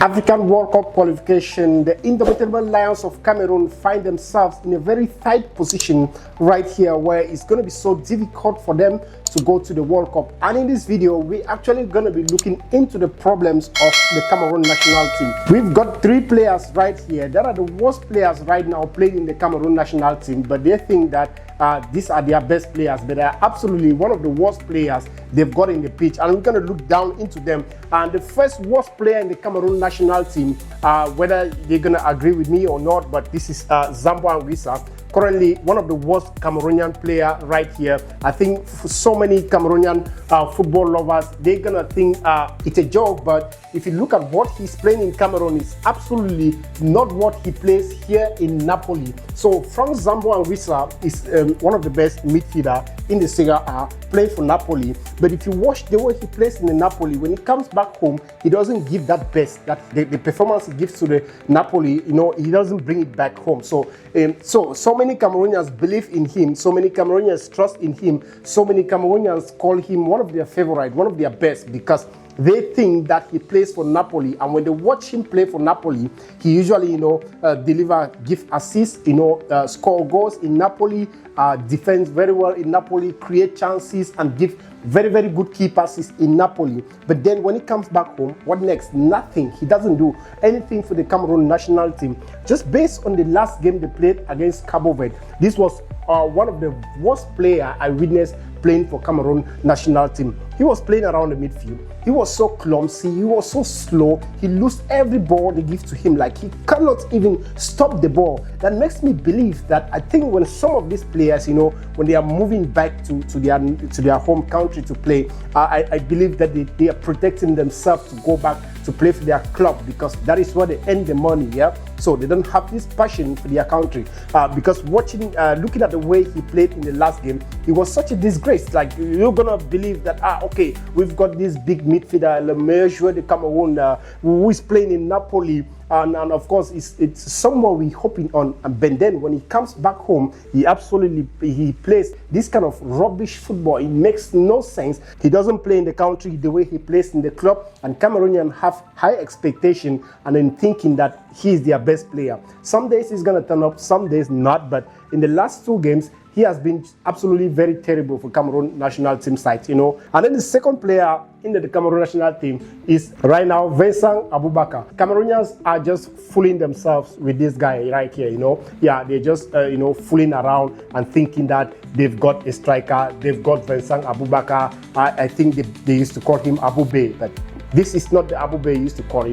African World Cup qualification, the indomitable Lions of Cameroon find themselves in a very tight position right here where it's going to be so difficult for them to go to the World Cup. And in this video, we're actually going to be looking into the problems of the Cameroon national team. We've got three players right here that are the worst players right now playing in the Cameroon national team, but they think that these are their best players, but they are absolutely one of the worst players they've got in the pitch. And we're going to look down into them. And the first worst player in the Cameroon national team, whether they're going to agree with me or not, but this is Zambo Anguissa. Currently one of the worst Cameroonian player right here. I think for so many Cameroonian football lovers, they're gonna think it's a joke, but if you look at what he's playing in Cameroon, it's absolutely not what he plays here in Napoli. So from Zambo Anguissa is one of the best midfielder in the Serie A, playing for Napoli. But if you watch the way he plays in the Napoli, when he comes back home, he doesn't give that best, that the performance he gives to the Napoli, you know, he doesn't bring it back home. So so many Cameroonians believe in him, so many Cameroonians trust in him, so many Cameroonians call him one of their favorite, one of their best, because they think that he plays for Napoli, and when they watch him play for Napoli, he usually, give assists, score goals in Napoli, defends very well in Napoli, create chances, and give very, very good key passes in Napoli. But then when he comes back home, what next? Nothing. He doesn't do anything for the Cameroon national team. Just based on the last game they played against Cabo Verde, this was one of the worst player I witnessed playing for Cameroon national team. He was playing around the midfield. He was so clumsy, he was so slow, he loses every ball they give to him, like he cannot even stop the ball. That makes me believe that I think when some of these players, when they are moving back to their home country to play, I believe that they are protecting themselves to go back to play for their club, because that is where they earn the money, yeah? So they don't have this passion for their country. Because looking at the way he played in the last game, it was such a disgrace. Like, you're gonna believe that, okay, we've got this big midfielder, Le Meilleur de Cameroon, who is playing in Napoli, and of course it's someone we're hoping on. But then when he comes back home, he plays this kind of rubbish football. It makes no sense. He doesn't play in the country the way he plays in the club, and Cameroonians have high expectation and then thinking that he's their best player. Some days he's gonna turn up, some days not, but in the last two games he has been absolutely very terrible for Cameroon national team side, And then the second player in the Cameroon national team is right now Vincent Aboubakar. Cameroonians are just fooling themselves with this guy right here, Yeah, they're just, fooling around and thinking that they've got a striker, they've got Vincent Aboubakar. I think they used to call him Aboubakar, but this is not the Aboubakar you used to call,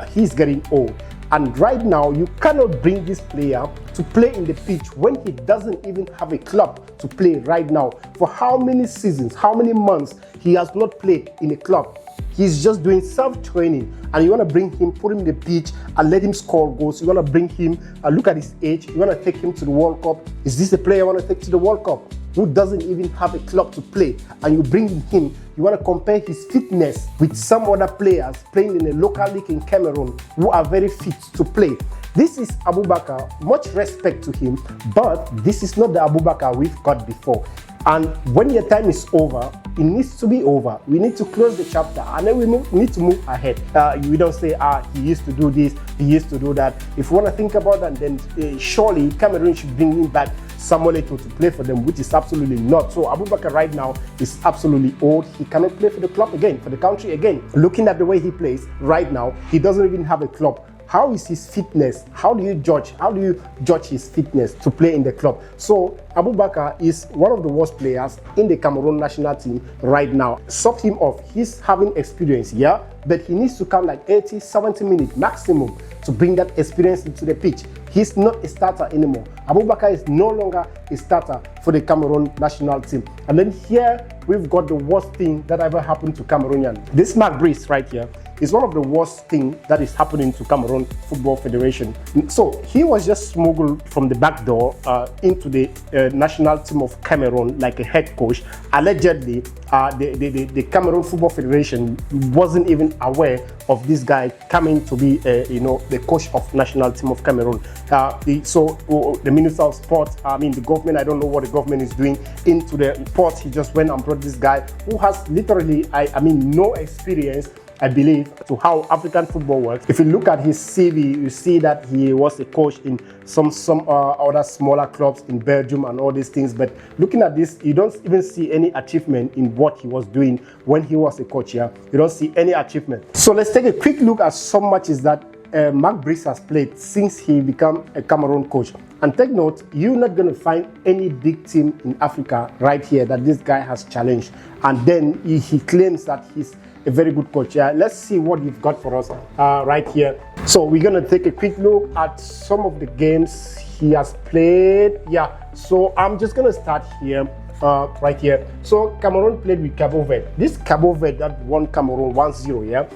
He's getting old. And right now, you cannot bring this player to play in the pitch when he doesn't even have a club to play right now. For how many seasons, how many months he has not played in a club? He's just doing self-training, and you want to bring him, put him in the pitch and let him score goals. You want to bring him, look at his age, you want to take him to the World Cup. Is this the player you want to take to the World Cup, who doesn't even have a club to play? And you bring him, you want to compare his fitness with some other players playing in a local league in Cameroon who are very fit to play. This is Aboubakar, much respect to him, but this is not the Aboubakar we've got before. And when your time is over, it needs to be over. We need to close the chapter, and then we need to move ahead. We don't say, he used to do this, he used to do that. If you want to think about that, then surely Cameroon should bring him back Samuel Eto'o to play for them, which is absolutely not. So Aboubakar right now is absolutely old. He cannot play for the club again, for the country again. Looking at the way he plays right now, he doesn't even have a club. How is his fitness? How do you judge his fitness to play in the club? So Aboubakar is one of the worst players in the Cameroon national team right now. Sub him off. He's having experience, yeah, but he needs to come like 80, 70 minutes maximum to bring that experience into the pitch. He's not a starter anymore. Aboubakar is no longer a starter for the Cameroon national team. And then here we've got the worst thing that ever happened to Cameroonian. This Marc Brys right here is one of the worst things that is happening to Cameroon Football Federation. So he was just smuggled from the back door into the national team of Cameroon like a head coach. Allegedly, the Cameroon Football Federation wasn't even aware of this guy coming to be, the coach of national team of Cameroon. The Minister of Sport, the government, I don't know what the government is doing into the port. He just went and brought this guy who has literally, no experience I believe, to how African football works. If you look at his CV, you see that he was a coach in some other smaller clubs in Belgium and all these things. But looking at this, you don't even see any achievement in what he was doing when he was a coach here. You don't see any achievement. So let's take a quick look at some matches that Marc Brys has played since he became a Cameroon coach. And take note, you're not going to find any big team in Africa right here that this guy has challenged. And then he claims that he's a very good coach. Yeah, let's see what you've got for us right here. So we're going to take a quick look at some of the games he has played. Yeah, so I'm just going to start here. Right here. So Cameroon played with Cabo Verde. This Cabo Verde that won Cameroon 1-0, yeah,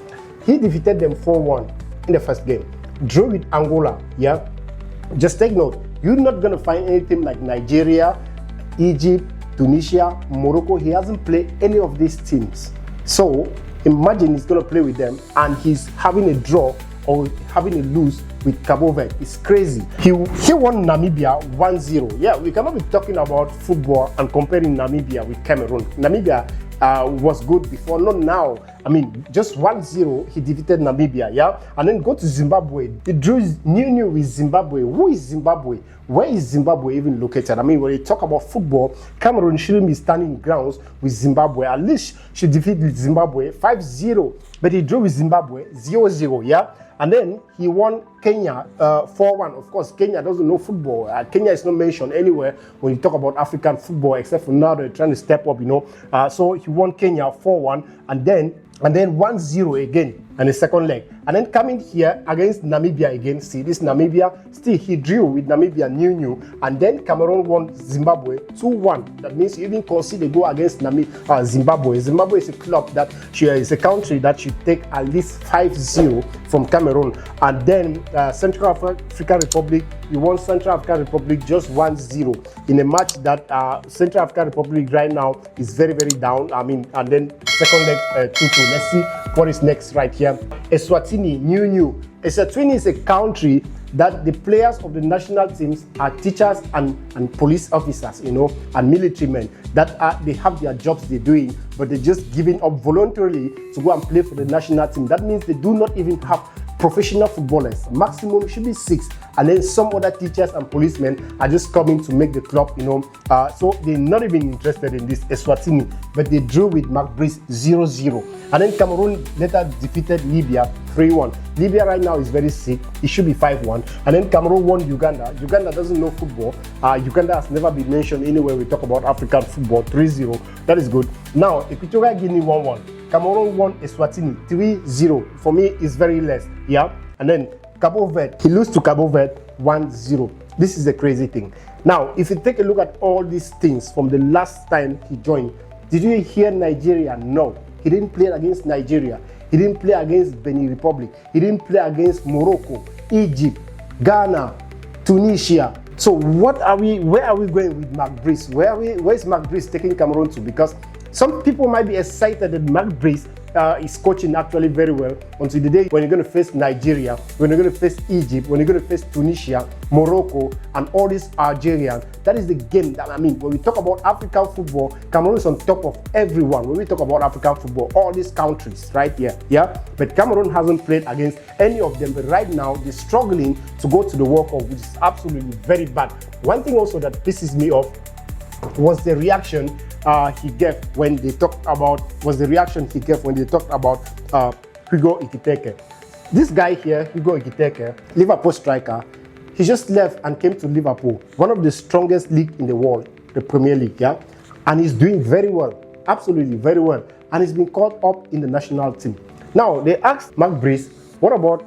he defeated them 4-1 in the first game. Drew with Angola, yeah. Just take note, you're not going to find anything like Nigeria, Egypt, Tunisia, Morocco. He hasn't played any of these teams. So imagine he's going to play with them and he's having a draw or having a lose with Cabo Verde. It's crazy. He won Namibia 1-0. Yeah, we cannot be talking about football and comparing Namibia with Cameroon. Namibia was good before, not now. I mean, just 1-0, he defeated Namibia, yeah? And then go to Zimbabwe. He drew new with Zimbabwe. Who is Zimbabwe? Where is Zimbabwe even located? I mean, when you talk about football, Cameroon shouldn't be standing grounds with Zimbabwe. At least she defeated Zimbabwe 5-0. But he drew with Zimbabwe 0-0, yeah? And then he won Kenya 4-1. Of course, Kenya doesn't know football. Kenya is not mentioned anywhere when you talk about African football, except for now they're trying to step up, you know. So he won Kenya 4-1 and then 1-0 again in the second leg. And then coming here against Namibia again. See, this Namibia, still he drew with Namibia new. And then Cameroon won Zimbabwe 2-1. That means you even consider a goal against Zimbabwe. Zimbabwe is a club that is a country that should take at least 5-0 from Cameroon. And then Central African Republic, you won Central African Republic just 1-0 in a match that Central African Republic right now is very, very down. I mean, and then second leg 2-2. Let's see what is next right here. Eswatini, new. Eswatini is a country that the players of the national teams are teachers and police officers, you know, and military men that they have their jobs they're doing, but they're just giving up voluntarily to go and play for the national team. That means they do not even have professional footballers. Maximum should be 6, and then some other teachers and policemen are just coming to make the club, you know. So they're not even interested in this Eswatini, but they drew with Marc Brys 0-0. And then Cameroon later defeated Libya 3-1. Libya right now is very sick. It should be 5-1. And then Cameroon won Uganda. Uganda doesn't know football. Uganda has never been mentioned anywhere we talk about African football. 3-0. That is good. Now, Equatorial Guinea 1-1. Cameroon won Eswatini 3-0. For me, it's very less. Yeah. And then Cabo Verde, he lost to Cabo Verde 1-0. This is a crazy thing. Now, if you take a look at all these things from the last time he joined, did you hear Nigeria? No. He didn't play against Nigeria. He didn't play against Benin Republic. He didn't play against Morocco, Egypt, Ghana, Tunisia. So where are we going with Marc Brys? Where is Marc Brys taking Cameroon to? Because some people might be excited that Marc Brys is coaching actually very well until the day when you're going to face Nigeria, when you're going to face Egypt, when you're going to face Tunisia, Morocco, and all these Algerians. That is the game that, I mean, when we talk about African football, Cameroon is on top of everyone. When we talk about African football, all these countries right here, yeah? But Cameroon hasn't played against any of them, but right now they're struggling to go to the World Cup, which is absolutely very bad. One thing also that pisses me off was the reaction he gave when they talked about Hugo Ekitike. This guy here, Hugo Ekitike, Liverpool striker, he just left and came to Liverpool, one of the strongest league in the world, the Premier League, yeah? And he's doing very well, absolutely very well. And he's been called up in the national team. Now, they asked Marc Brys, what about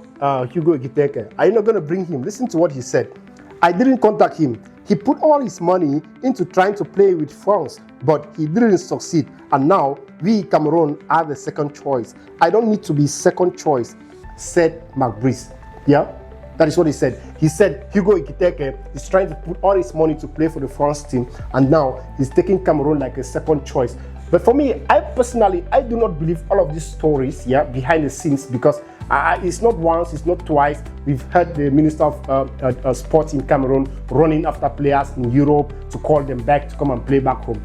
Hugo Ekitike? Are you not going to bring him? Listen to what he said. I didn't contact him. He put all his money into trying to play with France, but he didn't succeed. And now, we Cameroon are the second choice. I don't need to be second choice, said Marc Brys. Yeah, that is what he said. He said Hugo Ekitike is trying to put all his money to play for the France team, and now he's taking Cameroon like a second choice. But for me, I personally do not believe all of these stories, yeah, behind the scenes, because it's not once, it's not twice. We've heard the Minister of Sport in Cameroon running after players in Europe to call them back to come and play back home.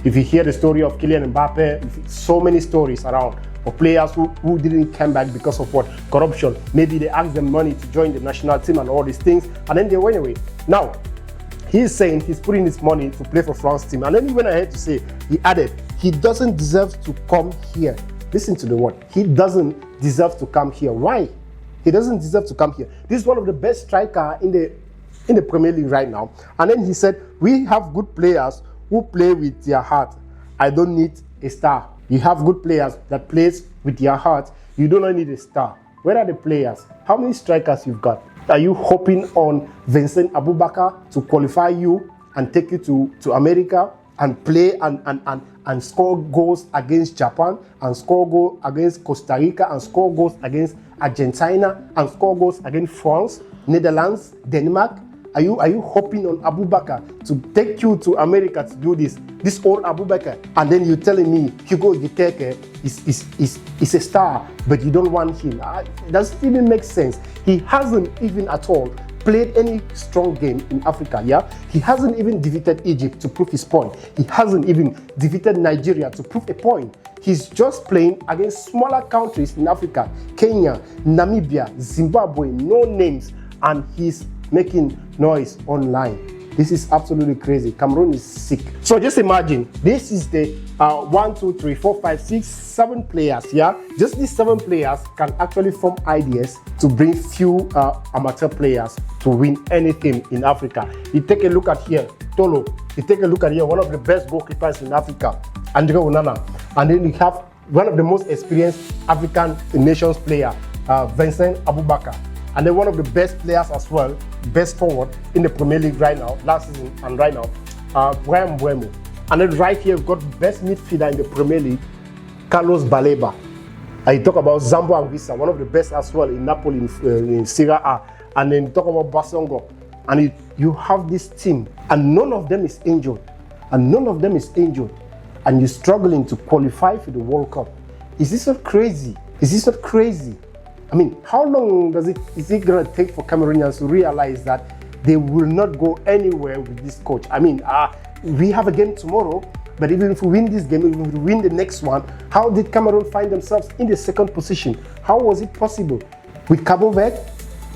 If you hear the story of Kylian Mbappe, so many stories around of players who didn't come back because of what? Corruption. Maybe they asked them money to join the national team and all these things, and then they went away. Now, he's saying he's putting his money to play for France team. And then he went ahead to say, he added, he doesn't deserve to come here. Listen to the word. He doesn't deserve to come here. Why? He doesn't deserve to come here. This is one of the best strikers in the Premier League right now. And then he said, we have good players who play with their heart. I don't need a star. You have good players that plays with their heart. You do not need a star. Where are the players? How many strikers you've got? Are you hoping on Vincent Aboubakar to qualify you and take you to America and play and score goals against Japan and score goals against Costa Rica and score goals against Argentina and score goals against France, Netherlands, Denmark? Are you hoping on Aboubakar to take you to America to do this old Aboubakar? And then you're telling me Hugo Giteke is a star, but you don't want him. It doesn't even make sense. He hasn't even at all played any strong game in Africa, yeah? He hasn't even defeated Egypt to prove his point. He hasn't even defeated Nigeria to prove a point. He's just playing against smaller countries in Africa, Kenya, Namibia, Zimbabwe, no names, and he's making noise online. This is absolutely crazy. Cameroon is sick. So just imagine, this is the 1, 2, 3, 4, 5, 6, 7 players, yeah? Just these 7 players can actually form ideas to bring few amateur players to win anything in Africa. You take a look at here, Tolo. You take a look at here, one of the best goalkeepers in Africa, André Onana. And then you have one of the most experienced African nations player, Vincent Aboubakar. And then one of the best players as well, best forward in the Premier League right now, last season and right now, Bryan Mbeumo. And then right here, we've got best midfielder in the Premier League, Carlos Baleba. I talk about Zambo Anguissa, one of the best as well in Napoli in Serie A. And then talk about Basongo. And you have this team, and none of them is injured. And none of them is injured. And you're struggling to qualify for the World Cup. Is this not crazy? Is this not crazy? I mean, how long is it going to take for Cameroonians to realize that they will not go anywhere with this coach? I mean, we have a game tomorrow, but even if we win this game, even if we win the next one, how did Cameroon find themselves in the second position? How was it possible? With Cabo Verde?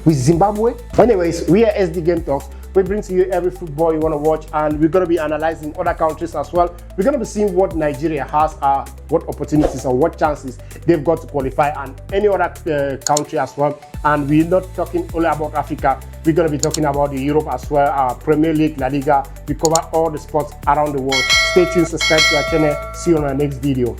With Zimbabwe? Anyways, we are SD Game Talks. We bring to you every football you want to watch, and we're going to be analyzing other countries as well. We're going to be seeing what Nigeria has, what opportunities or what chances they've got to qualify, and any other country as well. And we're not talking only about Africa. We're going to be talking about the Europe as well, Premier League, La Liga. We cover all the sports around the world. Stay tuned, subscribe to our channel. See you on our next video.